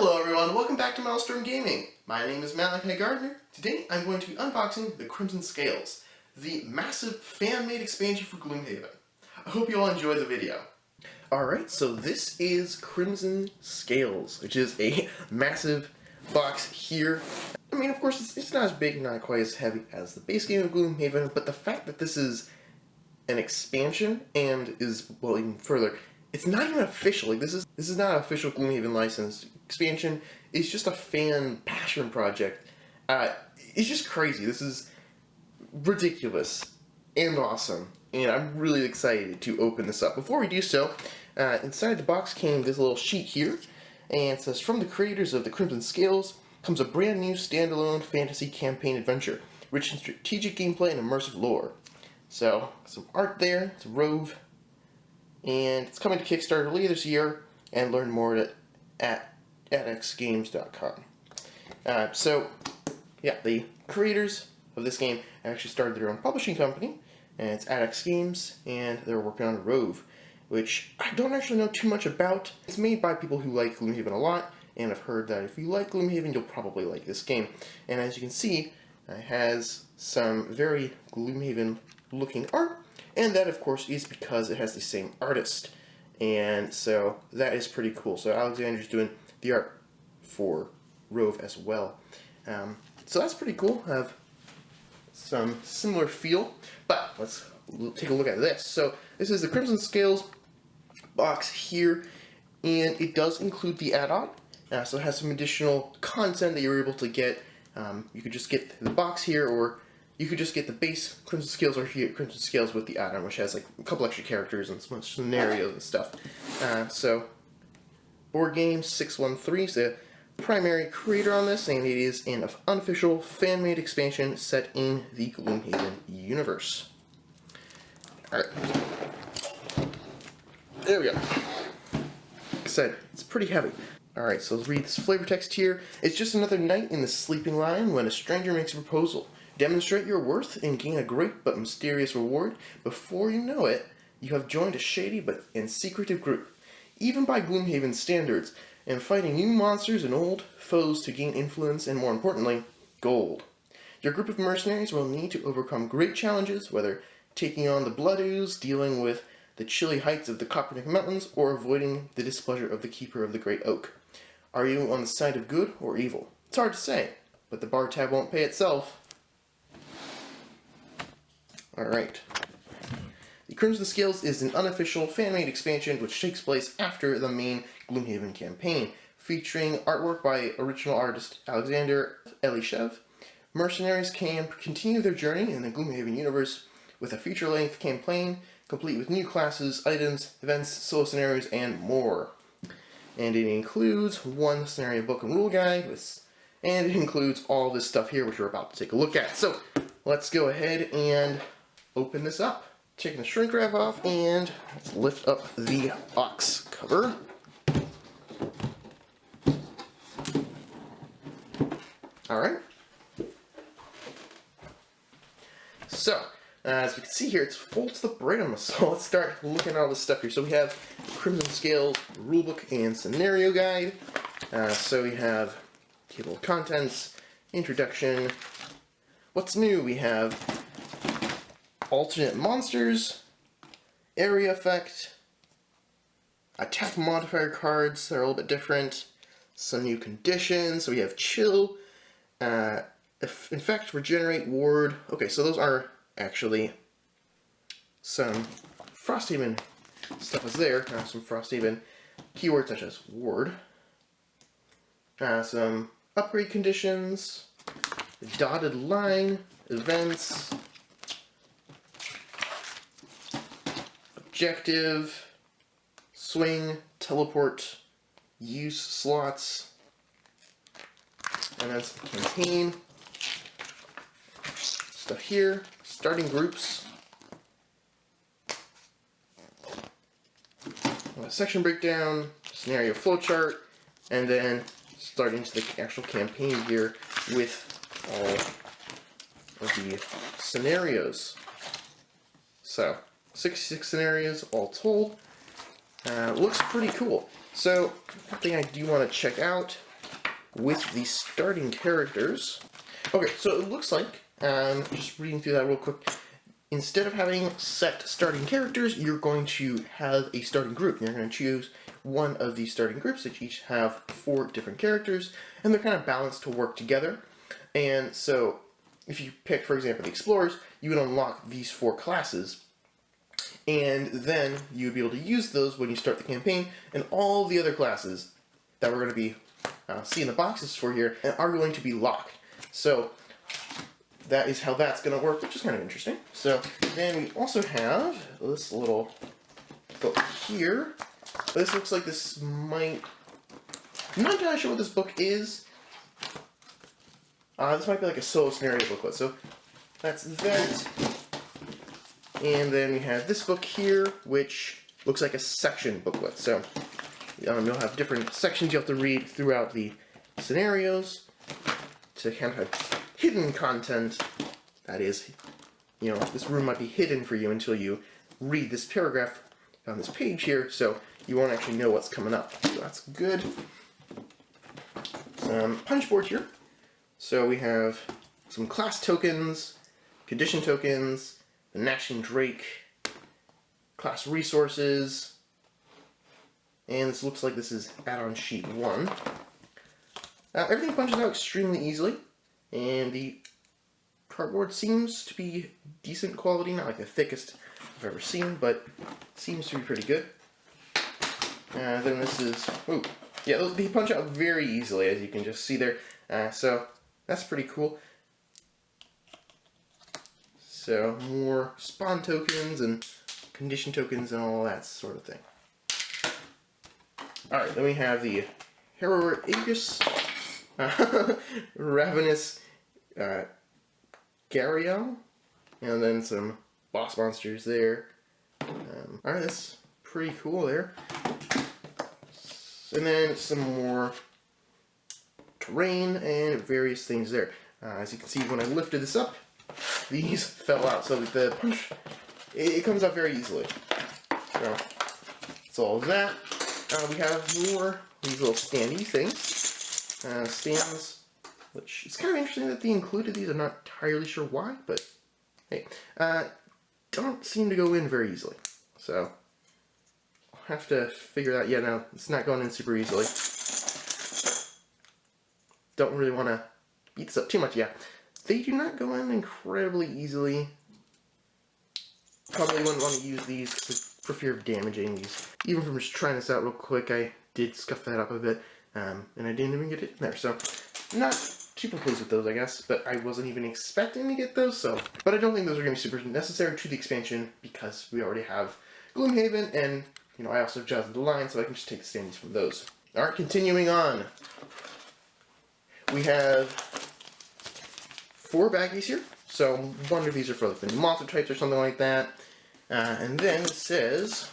Hello everyone, welcome back to MalStorm Gaming. My name is Malachi Gardner. Today I'm going to be unboxing the Crimson Scales, the massive fan-made expansion for Gloomhaven. I hope you all enjoy the video. Alright, so this is Crimson Scales, which is a massive box here. I mean, of course, it's not as big, not quite as heavy as the base game of Gloomhaven, but the fact that this is an expansion and is, well, even further, it's not even official. Like, this is not an official Gloomhaven licensed expansion. It's just a fan passion project. It's just crazy. This is ridiculous and awesome, and I'm really excited to open this up. Before we do so, inside the box came this little sheet here, and it says, from the creators of the Crimson Scales comes a brand new standalone fantasy campaign adventure, rich in strategic gameplay and immersive lore. So, some art there, it's a Rove, and it's coming to Kickstarter later this year, and learn more at xgames.com. So, yeah, the creators of this game actually started their own publishing company, and it's at X Games, and they're working on a Rove, which I don't actually know too much about. It's made by people who like Gloomhaven a lot, and I've heard that if you like Gloomhaven, you'll probably like this game. And as you can see, it has some very Gloomhaven-looking art, and that, of course, is because it has the same artist. And so that is pretty cool. So Alexander's doing the art for Rove as well. So that's pretty cool. I have some similar feel. But let's take a look at this. So this is the Crimson Scales box here, and it does include the add-on. So it has some additional content that you're able to get. You could just get the box here, or you could just get the base Crimson Scales or here, Crimson Scales with the add-on, which has like a couple extra characters and some scenarios and stuff. So, Board Game 613 is the primary creator on this, and it is an unofficial fan-made expansion set in the Gloomhaven universe. Alright. There we go. Like I said, it's pretty heavy. Alright, so let's read this flavor text here. It's just another night in the sleeping lion when a stranger makes a proposal. Demonstrate your worth and gain a great but mysterious reward. Before you know it, you have joined a shady and secretive group, even by Gloomhaven standards, and fighting new monsters and old foes to gain influence and, more importantly, gold. Your group of mercenaries will need to overcome great challenges, whether taking on the Blood Ooze, dealing with the chilly heights of the Copperneck Mountains, or avoiding the displeasure of the Keeper of the Great Oak. Are you on the side of good or evil? It's hard to say, but the bar tab won't pay itself. Alright. The Crimson Scales is an unofficial fan-made expansion which takes place after the main Gloomhaven campaign, featuring artwork by original artist Alexander Elishev. Mercenaries can continue their journey in the Gloomhaven universe with a feature-length campaign, complete with new classes, items, events, solo scenarios, and more. And it includes one scenario book and rule guide, and it includes all this stuff here, which we're about to take a look at. So, let's go ahead and open this up. Taking the shrink wrap off, and let's lift up the box cover. Alright. So, as you can see here, it's full to the brim, so let's start looking at all this stuff here. So we have Crimson Scales rulebook and scenario guide. So we have table of contents, introduction. What's new? We have alternate monsters, area effect, attack modifier cards that are a little bit different, some new conditions. So we have chill, infect, regenerate, ward. Okay, so those are actually some Frosthaven stuff is there. Some Frosthaven keywords such as ward. Some upgrade conditions, dotted line, events, objective, swing, teleport, use slots, and then some campaign stuff here, starting groups, a section breakdown, scenario flowchart, and then start into the actual campaign here with all of the scenarios. So, 66 scenarios all told. Looks pretty cool. So, one thing I do want to check out with the starting characters. Okay, so it looks like, just reading through that real quick, instead of having set starting characters, you're going to have a starting group. You're going to choose one of these starting groups that each have 4 different characters, and they're kind of balanced to work together. And so, if you pick, for example, the Explorers, you would unlock these 4 classes, and then you would be able to use those when you start the campaign, and all the other classes that we're going to be seeing the boxes for here are going to be locked. So that is how that's going to work, which is kind of interesting. So then we also have this little book here. This looks like this might... I'm not entirely sure what this book is. This might be like a solo scenario booklet. So that's that. And then we have this book here, which looks like a section booklet. So you'll have different sections you have to read throughout the scenarios to kind of have hidden content. That is, you know, this room might be hidden for you until you read this paragraph on this page here, so you won't actually know what's coming up. So that's good. Some punch board here. So we have some class tokens, condition tokens, the Nash and Drake, class resources, and this looks like this is add-on sheet 1. Everything punches out extremely easily, and the cardboard seems to be decent quality, not like the thickest I've ever seen, but seems to be pretty good. Then this is, ooh, yeah, they punch out very easily, as you can just see there, so that's pretty cool. So, more spawn tokens and condition tokens and all that sort of thing. Alright, then we have the Heroigus, Ravenous Gariel, and then some boss monsters there. Alright, that's pretty cool there. And then some more terrain and various things there. As you can see, when I lifted this up, these fell out, so the punch, it comes out very easily. So, that's all of that. We have more these little standy things. Stands, which it's kind of interesting that they included these. I'm not entirely sure why, but hey, don't seem to go in very easily. So, I'll have to figure that. Yeah, no, it's not going in super easily. Don't really want to beat this up too much. Yeah, they do not go in incredibly easily. Probably wouldn't want to use these for fear of damaging these. Even from just trying this out real quick, I did scuff that up a bit, and I didn't even get it in there. So, not super pleased with those, I guess, but I wasn't even expecting to get those, so. But I don't think those are going to be super necessary to the expansion, because we already have Gloomhaven, and, you know, I also adjusted the line, so I can just take the standees from those. Alright, continuing on. We have 4 baggies here. So one of these are for like the new monster types or something like that. And then it says,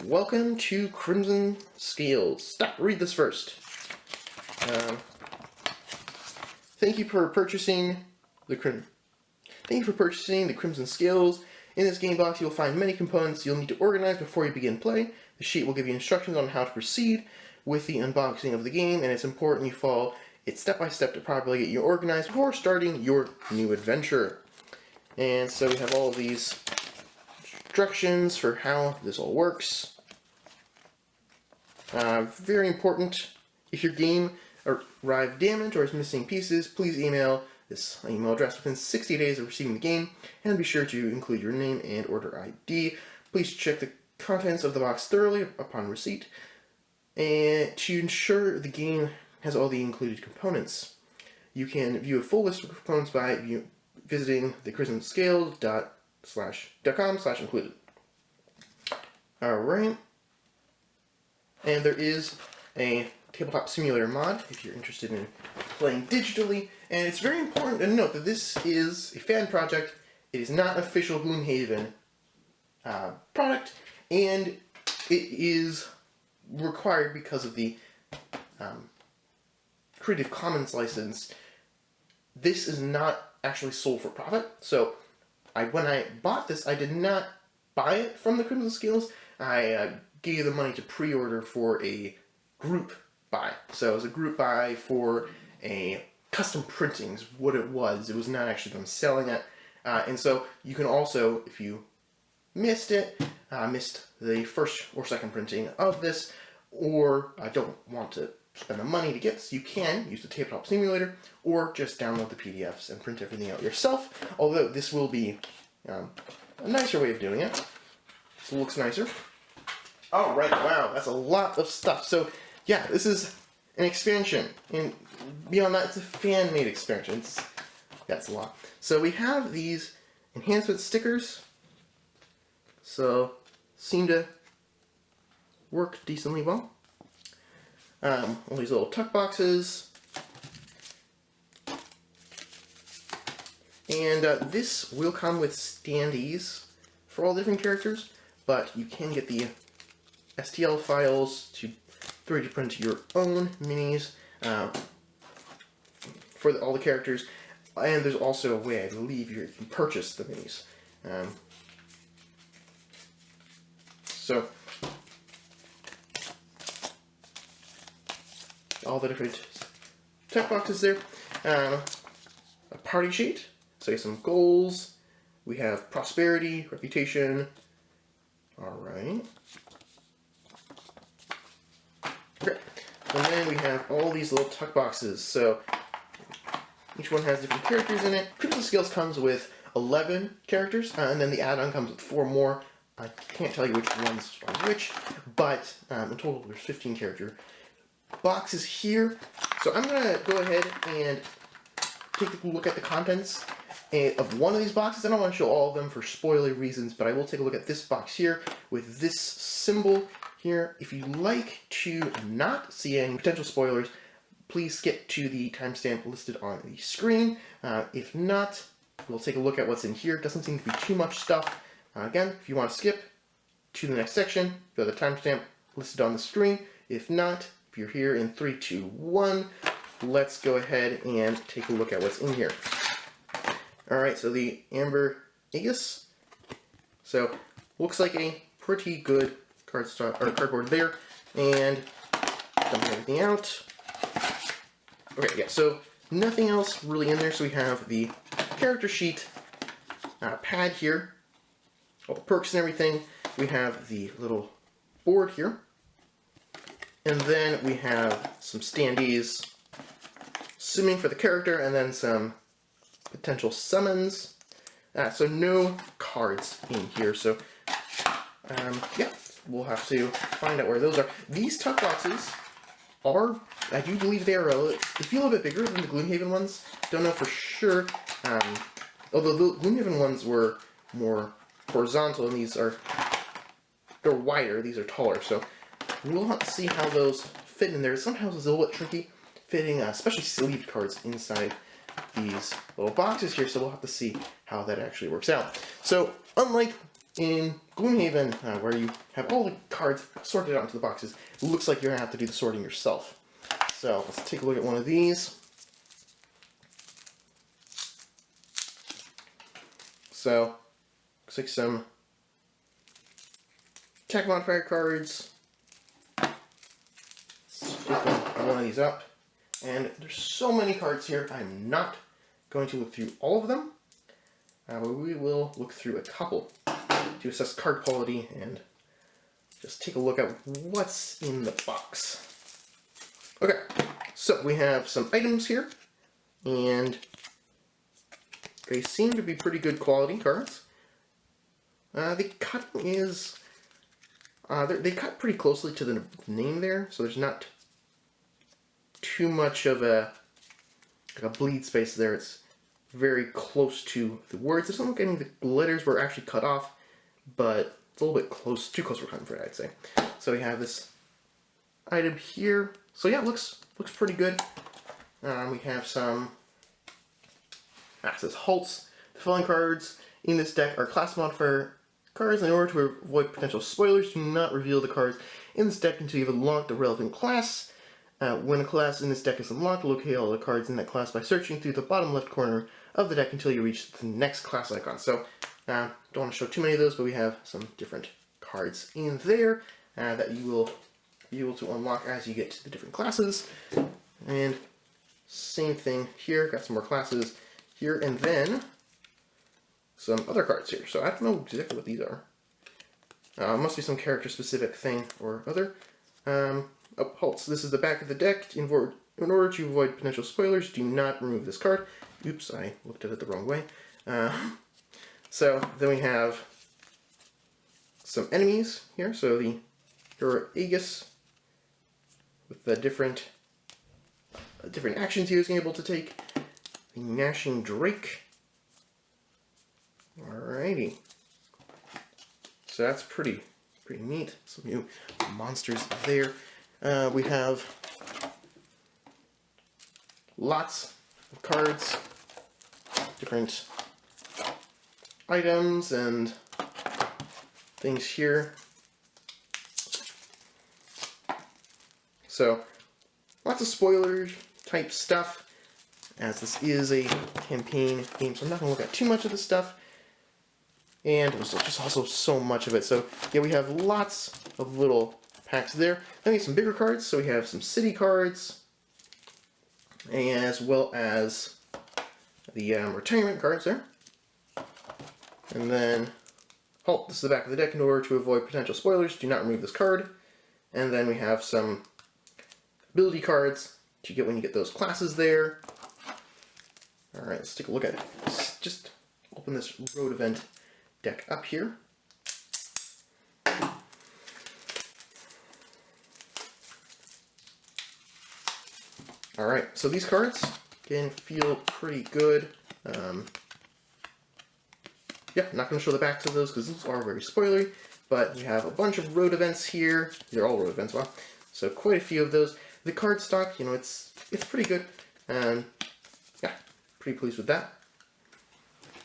"Welcome to Crimson Scales." Stop, read this first. Thank you for purchasing the Crimson Scales. In this game box, you'll find many components you'll need to organize before you begin play. The sheet will give you instructions on how to proceed with the unboxing of the game, and it's important you follow it step by step to properly get you organized before starting your new adventure. And so we have all of these instructions for how this all works. Very important, if your game arrived damaged or is missing pieces, please email this email address within 60 days of receiving the game, and be sure to include your name and order ID. Please check the contents of the box thoroughly upon receipt, and to ensure the game has all the included components. You can view a full list of components by visiting the crimsonscales.com/included. Alright. And there is a tabletop simulator mod if you're interested in playing digitally. And it's very important to note that this is a fan project. It is not official Gloomhaven product, and it is required because of the Creative Commons license. This is not actually sold for profit. So when I bought this, I did not buy it from the Crimson Scales. I gave the money to pre-order for a group buy. So it was a group buy for a custom printing is what it was. It was not actually them selling it. And so you can also, if you missed it, missed the first or second printing of this, or don't want to spend the money to get this, you can use the tabletop simulator or just download the PDFs and print everything out yourself, although this will be a nicer way of doing it. So it looks nicer. Alright, wow, that's a lot of stuff. So yeah, this is an expansion, and beyond that, it's a fan-made expansion. That's a lot. So we have these enhancement stickers, so seem to work decently well. All these little tuck boxes, and this will come with standees for all different characters, but you can get the STL files to 3D print your own minis for all the characters, and there's also a way, I believe, you can purchase the minis. So all the different check boxes there. A party sheet, so some goals. We have prosperity, reputation. Alright. Okay. And then we have all these little tuck boxes. So each one has different characters in it. Crimson Scales comes with 11 characters, and then the add-on comes with 4 more. I can't tell you which ones are which, but in total there's 15 character boxes here. So I'm going to go ahead and take a look at the contents of one of these boxes. I don't want to show all of them for spoiler reasons, but I will take a look at this box here with this symbol here. If you'd like to not see any potential spoilers, please skip to the timestamp listed on the screen. If not, we'll take a look at what's in here. It doesn't seem to be too much stuff. Again, if you want to skip to the next section, go to the timestamp listed on the screen. If not, if you're here in 3, 2, 1, let's go ahead and take a look at what's in here. Alright, so the Amber Aegis. So, looks like a pretty good cardboard there. And dumping everything out. Okay, yeah, so nothing else really in there. So we have the character sheet pad here. All the perks and everything. We have the little board here. And then we have some standees, assuming for the character, and then some potential summons. So no cards in here, so yeah, we'll have to find out where those are. These tuck boxes are, I do believe they are they feel a bit bigger than the Gloomhaven ones. Don't know for sure, although the Gloomhaven ones were more horizontal, and they're wider, these are taller, so we'll have to see how those fit in there. Sometimes it's a little bit tricky fitting, especially sleeved cards inside these little boxes here, so we'll have to see how that actually works out. So, unlike in Gloomhaven, where you have all the cards sorted out into the boxes, it looks like you're going to have to do the sorting yourself. So, let's take a look at one of these. So, looks like some attack modifier cards. Let's open one of these up. And there's so many cards here, I'm not going to look through all of them, but we will look through a couple to assess card quality and just take a look at what's in the box. Okay, so we have some items here, and they seem to be pretty good quality cards. The cut is, they cut pretty closely to the name there, so there's not too much of a bleed space there. It's very close to the words. It doesn't look like any of the letters were actually cut off, but it's a little bit close, too close for comfort, I'd say. So we have this item here. So yeah, it looks pretty good. We have some, it says halts. The following cards in this deck are class modifier cards. In order to avoid potential spoilers, do not reveal the cards in this deck until you've unlocked the relevant class. When a class in this deck is unlocked, locate all the cards in that class by searching through the bottom left corner of the deck until you reach the next class icon. So, don't want to show too many of those, but we have some different cards in there that you will be able to unlock as you get to the different classes. And same thing here, got some more classes here, and then some other cards here. So I don't know exactly what these are. Must be some character-specific thing or other. Oh, halt. So this is the back of the deck. In order to avoid potential spoilers, do not remove this card. Oops, I looked at it the wrong way. So then we have some enemies here. So the Aegis with the different actions he was able to take. The Gnashing Drake. Alrighty. So that's pretty neat. Some new monsters there. We have lots of cards, different items and things here. So lots of spoiler type stuff, as this is a campaign game, so I'm not going to look at too much of this stuff. And there's just also so much of it. So yeah, we have lots of little packs there. Then we have some bigger cards. So we have some city cards, as well as the retirement cards there. And then, halt, this is the back of the deck. In order to avoid potential spoilers, do not remove this card. And then we have some ability cards to get when you get those classes there. Alright, let's take a look at it. Let's just open this road event deck up here. Alright, so these cards can feel pretty good. Yeah, I'm not going to show the backs of those because those are very spoilery, but we have a bunch of road events here. They're all road events, wow. So quite a few of those. The card stock, you know, it's pretty good. Yeah, pretty pleased with that.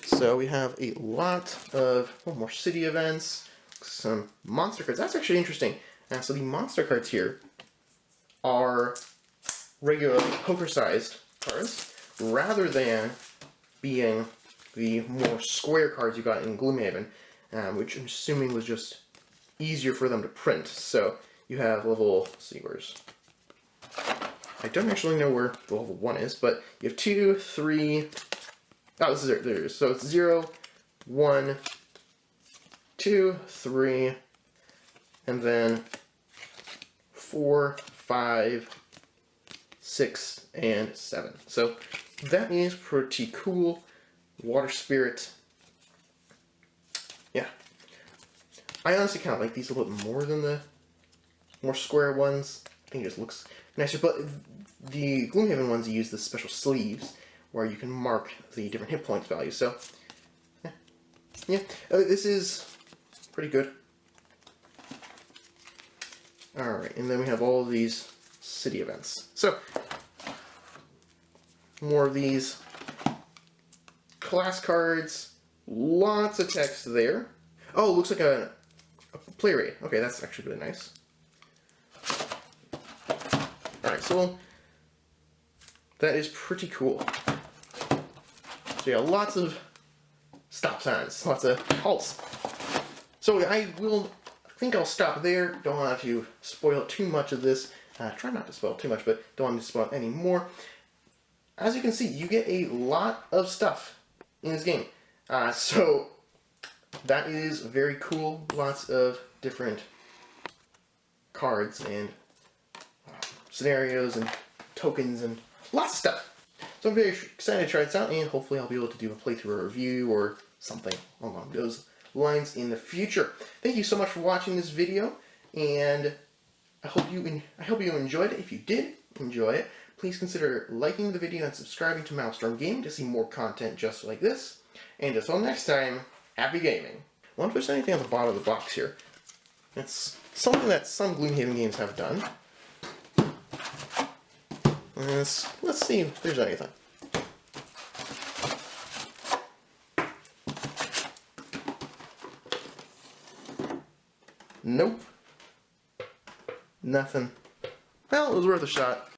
So we have a lot of more city events, some monster cards. That's actually interesting. So the monster cards here are regular poker-sized cards, rather than being the more square cards you got in Gloomhaven, which I'm assuming was just easier for them to print. So you have level, let's see, where's... I don't actually know where the level 1 is, but you have 2, 3... Oh, this is it. There it is. So it's 0, 1, 2, 3, and then 4, 5, 6, and 7. So that is pretty cool. Water Spirit. Yeah. I honestly kind of like these a little bit more than the more square ones. I think it just looks nicer. But the Gloomhaven ones use the special sleeves where you can mark the different hit points values. So, yeah. This is pretty good. Alright, and then we have all of these city events. So, more of these class cards, lots of text there. Oh, it looks like a play rate. Okay, that's actually really nice. Alright, so that is pretty cool. So yeah, lots of stop signs, lots of halts. So I think I'll stop there. Don't want to spoil too much of this. Try not to spoil too much, but don't want to spoil any more. As you can see, you get a lot of stuff in this game. So that is very cool. Lots of different cards and scenarios and tokens and lots of stuff. So I'm very excited to try this out, and hopefully I'll be able to do a playthrough or review or something along those lines in the future. Thank you so much for watching this video, and I hope you enjoyed it. If you did enjoy it, please consider liking the video and subscribing to MalStorm Gaming to see more content just like this. And until next time, happy gaming. I wonder if there's anything on the bottom of the box here. It's something that some Gloomhaven games have done. Let's see if there's anything. Nope. Nothing. Well, it was worth a shot.